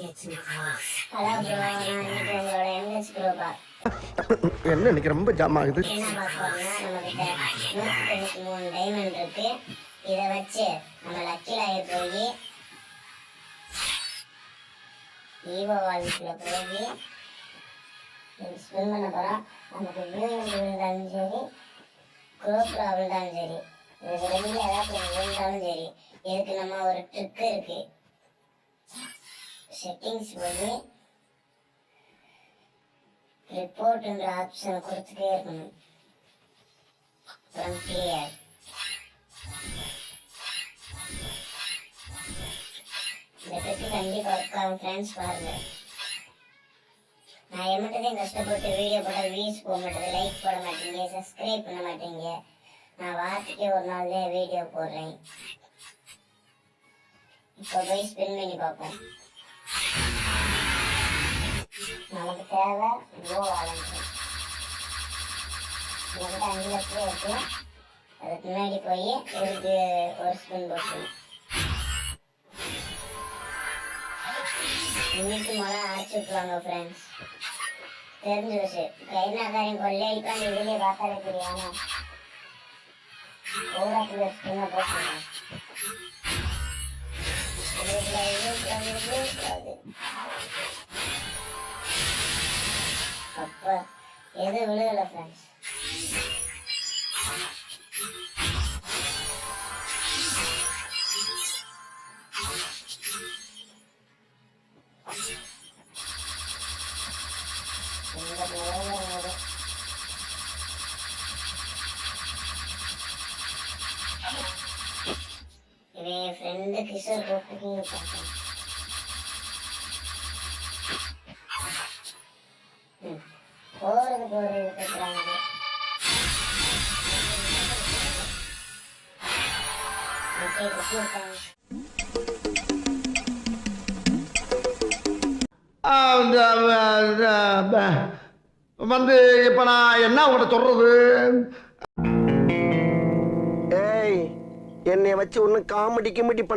Hello bro, நான் இன்னைக்கு உங்களோட எம்எஸ் ப்ரோபா என்ன இன்னைக்கு ரொம்ப ஜாம் ஆகுது. என்ன பார்க்க போறோம்னா, நம்மகிட்ட 193 டைமண்ட் இருக்கு. இதை வச்சு நம்ம லக்கி லாயர் போய் ஈவோ வால்ஸ்ல போய் ஸ்பின் பண்ண போறோம். நமக்கு விழுந்து விழுந்தாலும் சரி, குரோப்ரா விழுந்தாலும் சரி, இதுக்கு ரெண்டுல ஏதாச்சும் விழுந்தாலும் சரி, இதுக்கு நம்ம ஒரு ட்ரிக் இருக்கு. செட்டிங்ஸ் போய் ரிப்போர்ட்ன்ற ஆப்ஷனை கொடுத்துட்டே இருக்கணும். அப்புறம் கிளியர். இந்த ட்ரிக்கு கண்டிப்பாக ஒர்க் ஆகும் ஃப்ரெண்ட்ஸ், பாருங்க. நான் எம்மட்டதையும் கஷ்டப்பட்டு வீடியோ போட்டால் வியூஸ் போக மாட்டேது, லைக் போட மாட்டீங்க, சப்ஸ்கிரைப் பண்ண மாட்டீங்க. நான் வாரத்துக்கே ஒரு நாள் தான் வீடியோ போடுறேன். இப்போ போய் ஸ்பின் பண்ணி பார்ப்போம். நமக்கு தேவை கோ வாலன்ஸ். நம்மகிட்ட 5 லட்சம் இருக்கு. அதுக்கு முன்னாடி போய் இதுக்கு ஒரு ஸ்பின் போட்டு இன்னைக்கு முதல்ல அரைச்சி விட்டுருவாங்க ஃப்ரெண்ட்ஸ். தெரிஞ்சு வச்சு கைநாக்காரையும் கொள்ளையடிப்பான்னு இதுலேயே பார்த்தாலே தெரியாம ஓராத்துல ஸ்பின்னை போட்டுருங்க. அப்ப எது விழுகல ஃப்ரெண்ட்ஸ். இவன் ஃப்ரெண்டு கிஷோர் போட்டுருக்கீங்க பார்த்தேன். போறது இருக்கிறாங்க. வந்து இப்ப நான் என்ன உங்கள்கிட்ட சொல்றது? ஏய், என்னை வச்சு ஒன்னும் காமெடி கிமெடி பண்ண